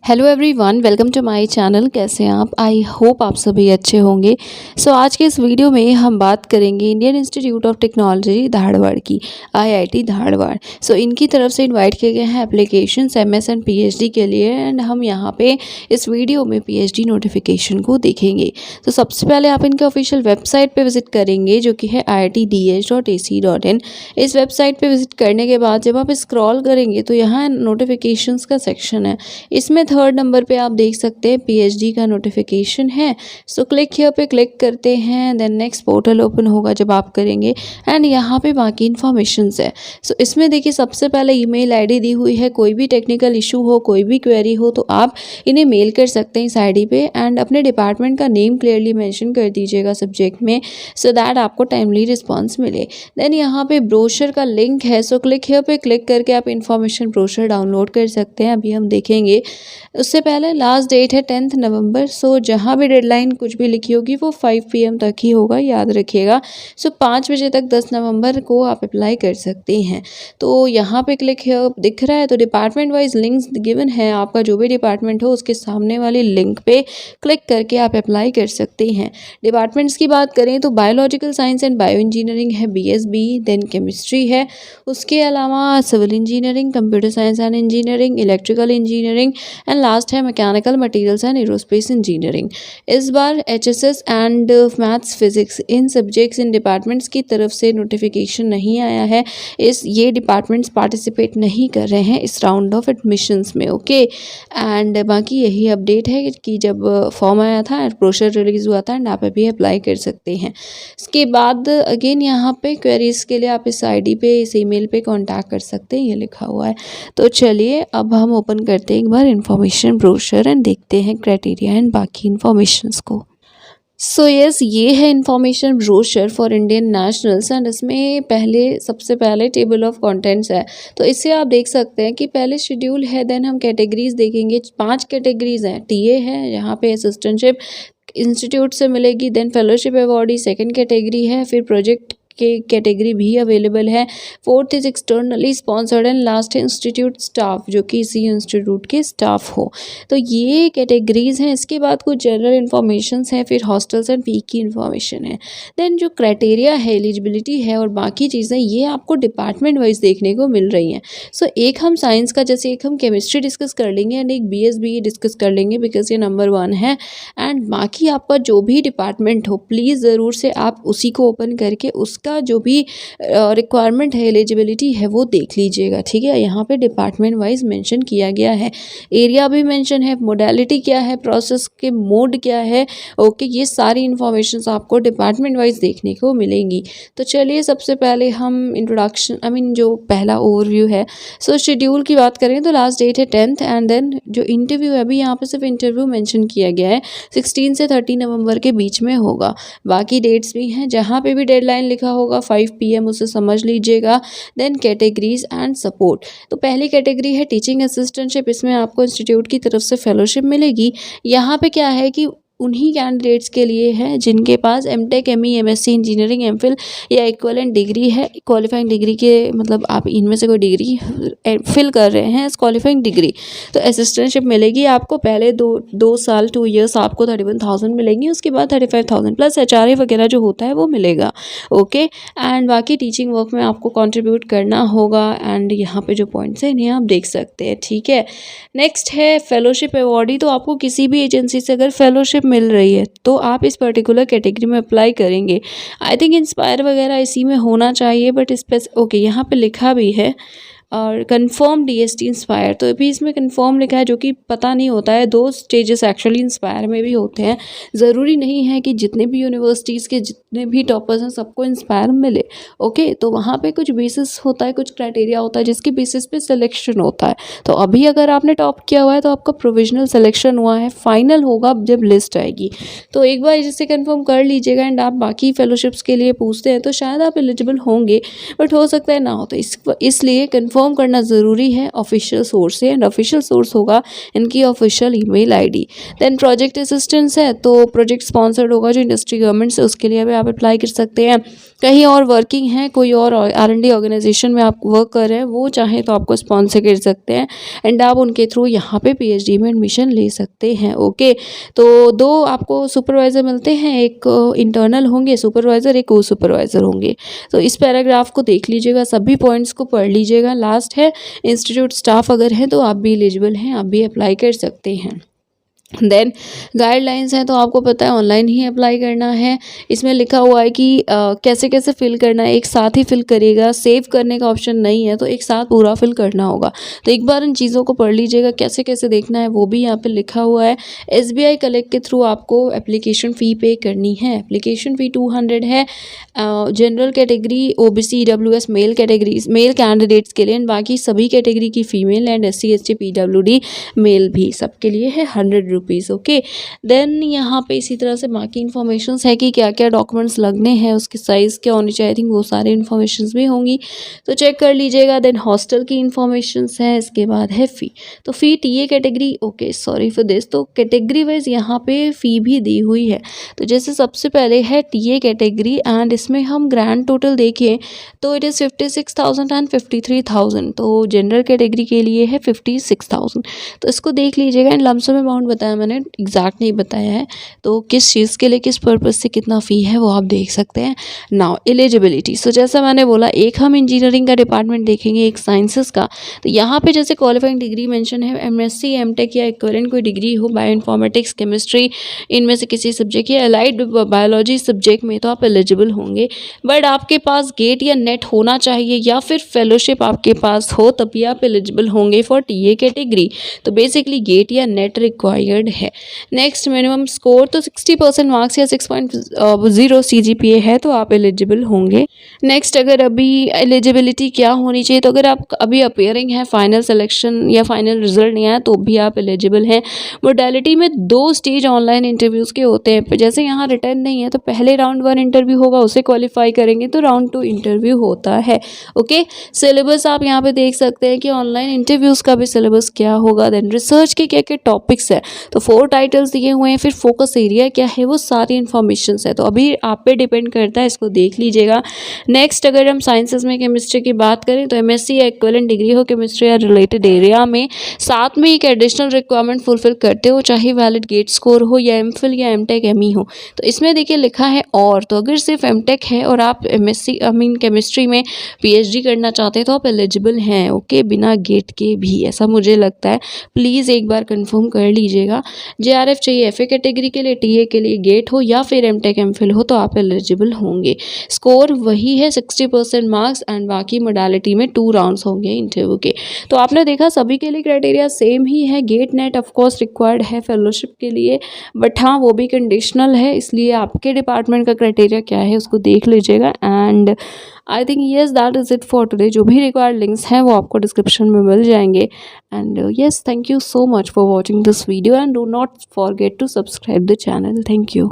Hello everyone, welcome to my channel. कैसे हैं आप? आई होप आप सभी अच्छे होंगे। आज के इस वीडियो में हम बात करेंगे Indian institute of technology Dharwad की, आईआईटी धारवाड़। इनकी तरफ से इनवाइट किए गए हैं एप्लीकेशन एमएस एंड पीएचडी के लिए, एंड हम यहाँ पे इस वीडियो में पीएचडी नोटिफिकेशन को देखेंगे। सबसे पहले आप इनके ऑफिशियल वेबसाइट पर विजिट करेंगे, जो कि है iitdh.ac.in। इस वेबसाइट पर विजिट करने के बाद जब आप स्क्रॉल करेंगे तो यहाँ नोटिफिकेशंस का सेक्शन है। इसमें थर्ड नंबर पे आप देख सकते हैं पीएचडी का नोटिफिकेशन है। क्लिक हियर पे क्लिक करते हैं, देन नेक्स्ट पोर्टल ओपन होगा जब आप करेंगे, एंड यहाँ पे बाकी इन्फॉर्मेशंस है। इसमें देखिए सबसे पहले ईमेल आईडी दी हुई है। कोई भी टेक्निकल इशू हो, कोई भी क्वेरी हो तो आप इन्हें मेल कर सकते हैं इस आईडी पे, एंड अपने डिपार्टमेंट का नेम क्लियरली मेंशन कर दीजिएगा सब्जेक्ट में, सो दैट आपको टाइमली रिस्पॉन्स मिले। देन यहाँ पे ब्रोशर का लिंक है, क्लिक हियर पे क्लिक करके आप इन्फॉर्मेशन ब्रोशर डाउनलोड कर सकते हैं। अभी हम देखेंगे। उससे पहले लास्ट डेट है 10 नवंबर। जहाँ भी डेडलाइन कुछ भी लिखी होगी वो 5 PM तक ही होगा, याद रखिएगा। 5 बजे तक 10 नवंबर को आप अप्लाई कर सकते हैं। तो यहाँ पे क्लिक दिख रहा है, तो डिपार्टमेंट वाइज लिंक्स गिवन है। आपका जो भी डिपार्टमेंट हो उसके सामने वाली लिंक पे क्लिक करके आप अप्लाई कर सकते हैं। डिपार्टमेंट्स की बात करें तो biological science and bio engineering है, BSB, देन केमिस्ट्री है। उसके अलावा civil engineering, computer science and engineering, electrical engineering, and last है mechanical materials and aerospace engineering. इस बार HSS एंड मैथ्स फिजिक्स इन सब्जेक्ट्स इन डिपार्टमेंट्स की तरफ से नोटिफिकेशन नहीं आया है। ये डिपार्टमेंट्स पार्टिसिपेट नहीं कर रहे हैं इस राउंड ऑफ एडमिशन्स में। ओके, एंड बाकी यही अपडेट है कि जब फॉर्म आया था, ब्रोशर रिलीज हुआ था, एंड आप अभी अप्लाई कर सकते हैं। इसके बाद अगेन यहाँ पे क्वेरीज के लिए आप इस ID पे, इस ईमेल पे कांटेक्ट कर सकते हैं, ये लिखा हुआ है। तो चलिए अब हम ओपन करते हैं एक बार इन्फॉर्मेशन ब्रोशर एंड देखते हैं क्राइटेरिया एंड बाकी इन्फॉर्मेशंस को। यस, ये है information brochure for Indian nationals, and इसमें सबसे पहले टेबल ऑफ कंटेंट्स है। तो इससे आप देख सकते हैं कि पहले शेड्यूल है, देन हम कैटेगरीज देखेंगे। 5 कैटेगरीज हैं। TA है, यहाँ पे असिस्टेंटशिप इंस्टीट्यूट से मिलेगी, then fellowship awardee second category है, फिर प्रोजेक्ट के कैटेगरी भी अवेलेबल है। Fourth is externally sponsored, and last है इंस्टीट्यूट स्टाफ, जो कि इसी इंस्टीट्यूट के स्टाफ हो। तो ये कैटेगरीज हैं। इसके बाद कुछ जनरल इन्फॉर्मेशन है, फिर हॉस्टल्स एंड फी की इन्फॉर्मेशन है। देन जो क्राइटेरिया है, एलिजिबिलिटी है और बाकी चीज़ें, ये आपको डिपार्टमेंट वाइज देखने को मिल रही हैं। एक हम साइंस का, जैसे एक हम केमिस्ट्री डिस्कस कर लेंगे एंड एक BSB डिस्कस कर लेंगे, बिकॉज ये नंबर 1 है। एंड बाकी आपका जो भी डिपार्टमेंट हो, प्लीज़ ज़रूर से आप उसी को ओपन करके उसका जो भी रिक्वायरमेंट है, एलिजिबिलिटी है, वो देख लीजिएगा। ठीक है, यहाँ पे डिपार्टमेंट वाइज मेंशन किया गया है, एरिया भी मेंशन है, मोडालिटी क्या है, प्रोसेस के मोड क्या है। ओके, ये सारी इन्फॉर्मेशन आपको डिपार्टमेंट वाइज देखने को मिलेंगी। तो चलिए सबसे पहले हम इंट्रोडक्शन, जो पहला ओवरव्यू है। शेड्यूल की बात करें तो लास्ट डेट है 10th, एंड देन जो इंटरव्यू है, अभी यहाँ पे सिर्फ इंटरव्यू मेंशन किया गया है, 16 से 30 नवंबर के बीच में होगा। बाकी डेट्स भी हैं, जहाँ पे भी डेडलाइन लिखा होगा 5 PM, उसे समझ लीजिएगा। Then categories and support. तो पहली कैटेगरी है टीचिंग असिस्टेंटशिप। इसमें आपको इंस्टीट्यूट की तरफ से फेलोशिप मिलेगी। यहाँ पे क्या है कि उन्हीं कैंडिडेट्स के लिए है जिनके पास MTech, ME, MSc engineering, MPhil या इक्वलेंट डिग्री है। क्वालिफाइंग डिग्री के मतलब आप इनमें से कोई डिग्री फिल कर रहे हैं एज क्वालिफाइंग डिग्री, तो असिस्टेंटशिप मिलेगी आपको। पहले दो साल 2 ईयर्स आपको 31,000 मिलेंगी, उसके बाद 35,000 प्लस HRA वगैरह जो होता है वो मिलेगा। ओके, एंड बाकी टीचिंग वर्क में आपको कॉन्ट्रीब्यूट करना होगा, एंड यहाँ पे जो पॉइंट्स हैं इन्हें आप देख सकते हैं। ठीक है, नेक्स्ट है फेलोशिप अवॉर्डी। तो आपको किसी भी एजेंसी से अगर फेलोशिप मिल रही है तो आप इस पर्टिकुलर कैटेगरी में अप्लाई करेंगे। आई थिंक इंस्पायर वगैरह इसी में होना चाहिए, बट ओके, यहाँ पे लिखा भी है और कंफर्म DST इंस्पायर। तो अभी इसमें कंफर्म लिखा है, जो कि पता नहीं होता है। 2 स्टेजेस एक्चुअली इंस्पायर में भी होते हैं। ज़रूरी नहीं है कि जितने भी यूनिवर्सिटीज़ के जितने भी टॉपर्स हैं सबको इंस्पायर मिले। ओके, तो वहाँ पे कुछ बेसिस होता है, कुछ क्राइटेरिया होता है, जिसके बेसिस पे सिलेक्शन होता है। तो अभी अगर आपने टॉप किया हुआ है तो आपका प्रोविजनल सिलेक्शन हुआ है, फाइनल होगा जब लिस्ट आएगी। तो एक बार जिससे कंफर्म कर लीजिएगा, एंड आप बाकी फेलोशिप्स के लिए पूछते हैं तो शायद आप एलिजिबल होंगे, बट हो सकता है ना हो। तो इसलिए कंफर्म कंफर्म करना ज़रूरी है ऑफिशियल सोर्स से, एंड ऑफिशियल सोर्स होगा इनकी official email ID. Then project assistance है तो प्रोजेक्ट स्पॉन्सर्ड होगा जो इंडस्ट्री गवर्नमेंट से, उसके लिए भी आप अप्लाई कर सकते हैं। कहीं और वर्किंग है, कोई और R&D ऑर्गेनाइजेशन में आप वर्क कर रहे हैं, वो चाहे तो आपको स्पॉन्सर कर सकते हैं एंड आप उनके थ्रू यहाँ पे PhD में एडमिशन ले सकते हैं। ओके, तो दो आपको सुपरवाइज़र मिलते हैं, एक इंटरनल होंगे सुपरवाइज़र, एक को सुपरवाइज़र होंगे। तो इस पैराग्राफ को देख लीजिएगा, सभी पॉइंट्स को पढ़ लीजिएगा। लास्ट है इंस्टीट्यूट स्टाफ अगर है तो आप भी एलिजिबल हैं, आप भी अप्लाई कर सकते हैं। देन गाइडलाइंस हैं तो आपको पता है ऑनलाइन ही अप्लाई करना है। इसमें लिखा हुआ है कि कैसे कैसे फिल करना है, एक साथ ही फिल करिएगा, सेव करने का ऑप्शन नहीं है तो एक साथ पूरा फिल करना होगा। तो एक बार इन चीज़ों को पढ़ लीजिएगा, कैसे कैसे देखना है वो भी यहाँ पे लिखा हुआ है। SBI कलेक्ट के थ्रू आपको एप्लीकेशन फ़ी पे करनी है। एप्लीकेशन फ़ी 200 है। General category OBC EWS male categories male candidates के लिए, एंड बाकी सभी कैटेगरी की female and SC ST PWD male भी सबके लिए है 100 रुपीज़। ओके, देन यहाँ पे इसी तरह से बाकी इन्फॉर्मेशंस है कि क्या क्या डॉक्यूमेंट्स लगने हैं, उसकी साइज़ क्या होनी चाहिए, आई थिंक वो सारे इन्फॉर्मेशंस भी होंगी तो चेक कर लीजिएगा। देन हॉस्टल की इन्फॉर्मेशंस है, इसके बाद है फ़ी। तो फ़ी TA category, okay sorry for this, तो कैटेगरी वाइज यहाँ पे फ़ी भी दी हुई है। तो जैसे सबसे पहले है TA कैटेगरी एंड इसमें हम ग्रैंड टोटल देखें तो इट इज़ 56,000 एंड 53,000। तो जनरल कैटेगरी के लिए है 56,000। तो इसको देख लीजिएगा एंड लमसम अमाउंट बताया मैंने, एग्जैक्ट नहीं बताया है, तो किस चीज़ के लिए किस पर्पज़ से कितना फ़ी है वो आप देख सकते हैं। नाउ एलिजिबिलिटी, सो जैसा मैंने बोला एक हम इंजीनियरिंग का डिपार्टमेंट देखेंगे, एक साइंसेस का। तो यहाँ पे जैसे क्वालिफाइंग डिग्री मेंशन है MSc MTech या इक्विवेलेंट कोई डिग्री हो बायो इन्फॉर्मेटिक्स केमिस्ट्री इनमें से किसी सब्जेक्ट या अलाइड बायोलॉजी सब्जेक्ट में, तो आप एलिजिबल होंगे। बट आपके पास गेट या नेट होना चाहिए या फिर फेलोशिप आपके पास हो तभी आप एलिजिबल होंगे फॉर TA कैटेगरी। तो बेसिकली गेट या नेट रिक्वायर्ड है। नेक्स्ट मिनिमम स्कोर तो 60% मार्क्स या 6.0 CGPA है तो आप एलिजिबल होंगे। नेक्स्ट अगर अभी एलिजिबिलिटी क्या होनी चाहिए, तो अगर आप अभी अपेयरिंग है, फाइनल सिलेक्शन या फाइनल रिजल्ट नहीं आया तो भी आप एलिजिबल हैं। मोडालिटी में 2 स्टेज ऑनलाइन इंटरव्यूज़ के होते हैं। जैसे यहाँ रिटर्न नहीं है तो पहले राउंड 1 इंटरव्यू होगा, उसे क्वालिफाई करेंगे तो राउंड 2 इंटरव्यू होता है। ओके, सिलेबस आप यहाँ पे देख सकते हैं कि ऑनलाइन इंटरव्यूज़ का भी सिलेबस क्या होगा। देन रिसर्च के क्या क्या टॉपिक्स है, तो 4 टाइटल्स दिए हुए हैं, फिर फोकस एरिया क्या है, वो सारी इन्फॉर्मेशन है। तो अभी आप पे डिपेंड करता है, इसको देख लीजिएगा। नेक्स्ट अगर हम साइंसेस में केमिस्ट्री की बात करें तो MSc या इक्विवेलेंट डिग्री हो केमिस्ट्री या रिलेटेड एरिया में, साथ में एक एडिशनल रिक्वायरमेंट फुलफिल करते हो, चाहे वैलिड गेट स्कोर हो या MPhil या MTech ME हो। तो इसमें देखिए लिखा है और, तो अगर सिर्फ MTech है और आप MSc केमिस्ट्री में PhD करना चाहते हैं तो आप एलिजिबल हैं। ओके, बिना गेट के भी, ऐसा मुझे लगता है। प्लीज़ एक बार कंफर्म कर लीजिएगा। JRF चाहिए FA कैटेगरी के लिए, TA के लिए गेट हो या फिर MTech MPhil हो तो आप एलिजिबल होंगे। स्कोर वही है 60% मार्क्स एंड बाकी मोडालिटी में 2 राउंड्स होंगे इंटरव्यू के। तो आपने देखा सभी के लिए क्राइटेरिया सेम ही है। गेट नेट ऑफकोर्स रिक्वायर्ड है फेलोशिप के लिए, बट हाँ वो भी कंडीशनल है, इसलिए आपके डिपार्टमेंट का क्राइटेरिया क्या है उसको देख लीजिएगा। And I think yes that is it for today. जो भी रिक्वायर्ड लिंक्स हैं वो आपको डिस्क्रिप्शन में मिल जाएंगे। And yes, thank you so much for watching this video and do not forget to subscribe the channel. Thank you.